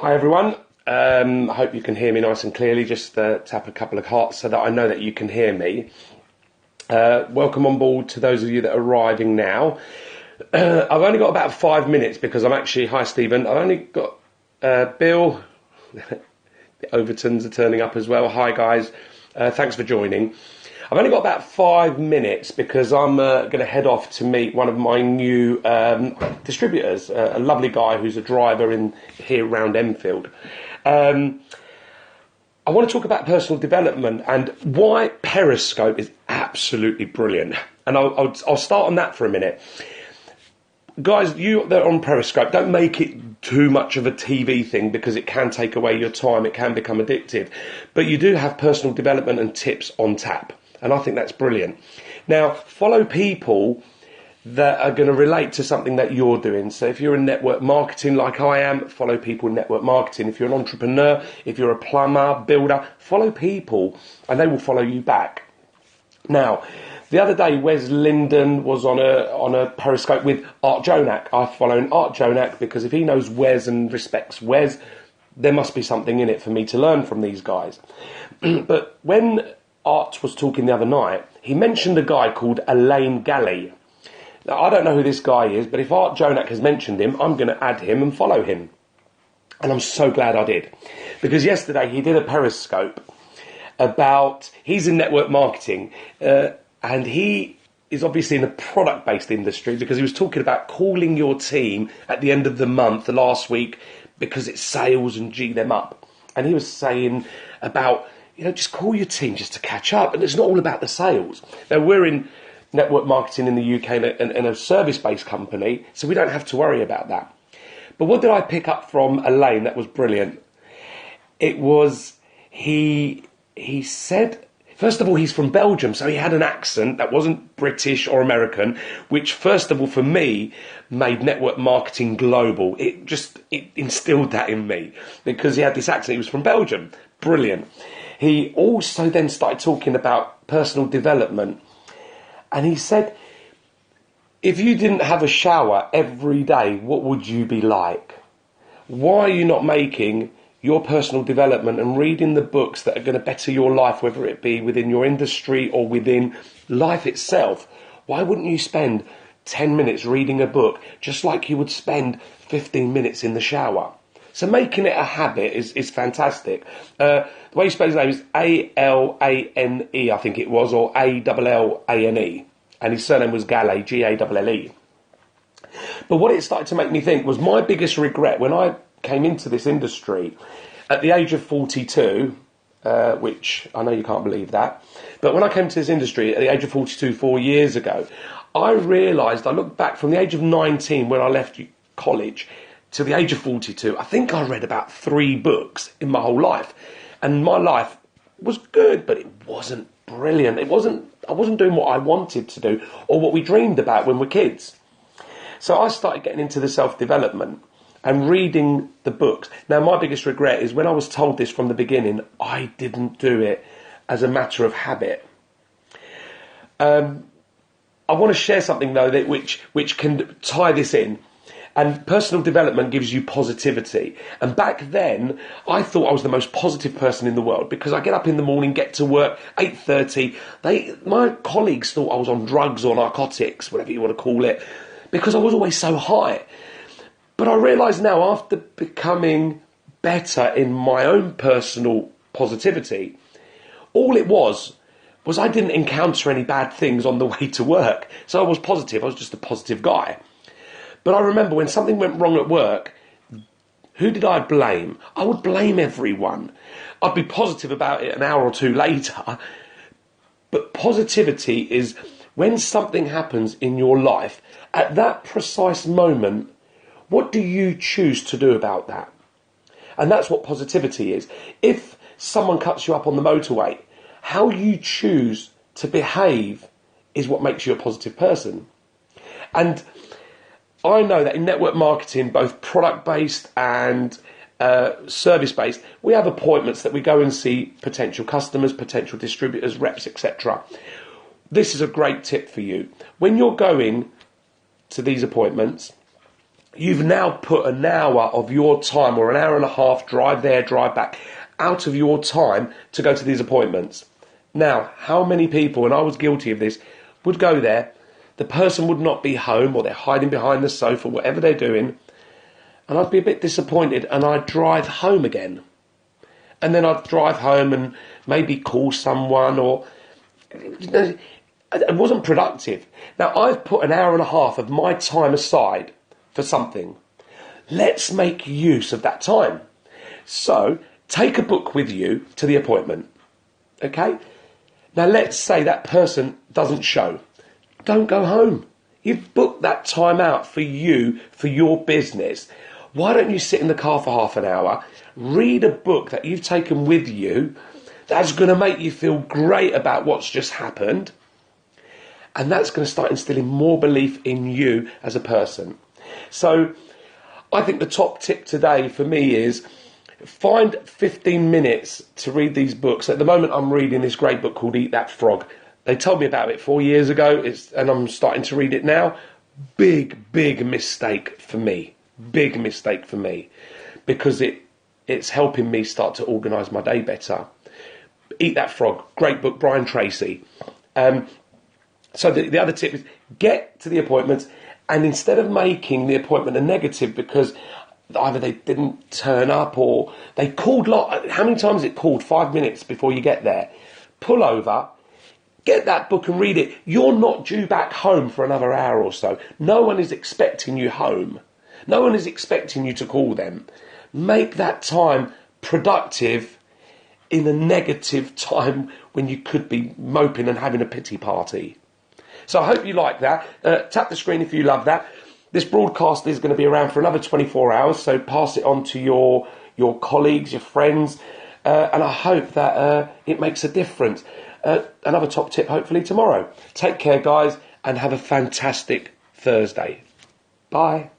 Hi everyone, I hope you can hear me nice and clearly. Just tap a couple of hearts so that I know that you can hear me. Welcome on board to those of you that are arriving now. I've only got about 5 minutes because hi Stephen, I've only got Bill, the Overtons are turning up as well. Hi guys, thanks for joining. I've only got about 5 minutes because I'm going to head off to meet one of my new distributors, a lovely guy who's a driver in here around Enfield. I want to talk about personal development and why Periscope is absolutely brilliant. And I'll start on that for a minute. Guys, you that are on Periscope, don't make it too much of a TV thing because it can take away your time, it can become addictive. But you do have personal development and tips on tap. And I think that's brilliant. Now, follow people that are going to relate to something that you're doing. So if you're in network marketing like I am, follow people in network marketing. If you're an entrepreneur, if you're a plumber, builder, follow people and they will follow you back. Now, the other day, Wes Linden was on a Periscope with Art Jonak. I follow Art Jonak because if he knows Wes and respects Wes, there must be something in it for me to learn from these guys. But when Art was talking the other night, he mentioned a guy called Elaine Galley. Now, I don't know who this guy is, but if Art Jonak has mentioned him, I'm going to add him and follow him. And I'm so glad I did. Because yesterday he did a Periscope he's in network marketing, and he is obviously in a product-based industry because he was talking about calling your team at the end of the month, the last week, because it's sales and G them up. And he was saying about, just call your team just to catch up. And it's not all about the sales. Now, we're in network marketing in the UK and a service-based company, so we don't have to worry about that. But what did I pick up from Elaine that was brilliant? It was, he said, first of all, he's from Belgium, so he had an accent that wasn't British or American, which, first of all, for me, made network marketing global. It instilled that in me because he had this accent. He was from Belgium. Brilliant. He also then started talking about personal development. And he said, if you didn't have a shower every day, what would you be like? Why are you not making your personal development and reading the books that are going to better your life, whether it be within your industry or within life itself? Why wouldn't you spend 10 minutes reading a book just like you would spend 15 minutes in the shower? So making it a habit is fantastic. The way you spell his name is A-L-A-N-E, I think it was, or A-L-L-A-N-E. And his surname was Galley, G-A-L-L-E. But what it started to make me think was my biggest regret when I came into this industry at the age of 42, which I know you can't believe that, but when I came to this industry at the age of 42 4 years ago, I realised, I looked back from the age of 19 when I left college to the age of 42, I think I read about 3 books in my whole life. And my life was good, but it wasn't brilliant. I wasn't doing what I wanted to do or what we dreamed about when we're kids. So I started getting into the self-development and reading the books. Now, my biggest regret is when I was told this from the beginning, I didn't do it as a matter of habit. I want to share something, though, which can tie this in. And personal development gives you positivity. And back then, I thought I was the most positive person in the world because I get up in the morning, get to work, 8:30. My colleagues thought I was on drugs or narcotics, whatever you want to call it, because I was always so high. But I realise now, after becoming better in my own personal positivity, all it was I didn't encounter any bad things on the way to work. So I was positive. I was just a positive guy. But I remember when something went wrong at work, who did I blame? I would blame everyone. I'd be positive about it an hour or two later. But positivity is when something happens in your life, at that precise moment, what do you choose to do about that? And that's what positivity is. If someone cuts you up on the motorway, how you choose to behave is what makes you a positive person. And I know that in network marketing, both product-based and service-based, we have appointments that we go and see potential customers, potential distributors, reps, etc. This is a great tip for you. When you're going to these appointments, you've now put an hour of your time, or an hour and a half, drive there, drive back, out of your time to go to these appointments. Now, how many people, and I was guilty of this, would go there, the person would not be home, or they're hiding behind the sofa, whatever they're doing, and I'd be a bit disappointed, and I'd drive home again. And then I'd drive home and maybe call someone, or it wasn't productive. Now, I've put an hour and a half of my time aside for something. Let's make use of that time. So, take a book with you to the appointment. Okay? Now, let's say that person doesn't show. Don't go home. You've booked that time out for you, for your business. Why don't you sit in the car for half an hour, read a book that you've taken with you that's going to make you feel great about what's just happened, and that's going to start instilling more belief in you as a person. So I think the top tip today for me is find 15 minutes to read these books. At the moment I'm reading this great book called Eat That Frog. They told me about it 4 years ago, and I'm starting to read it now. Big mistake for me. Big mistake for me, because it's helping me start to organise my day better. Eat That Frog, great book, Brian Tracy. So the other tip is get to the appointments, and instead of making the appointment a negative because either they didn't turn up or they called, how many times it called 5 minutes before you get there? Pull over, get that book and read it. You're not due back home for another hour or so. No one is expecting you home. No one is expecting you to call them. Make that time productive in a negative time when you could be moping and having a pity party. So I hope you like that. Tap the screen if you love that. This broadcast is going to be around for another 24 hours, so pass it on to your colleagues, your friends, and I hope that it makes a difference. Another top tip hopefully tomorrow. Take care, guys, and have a fantastic Thursday. Bye.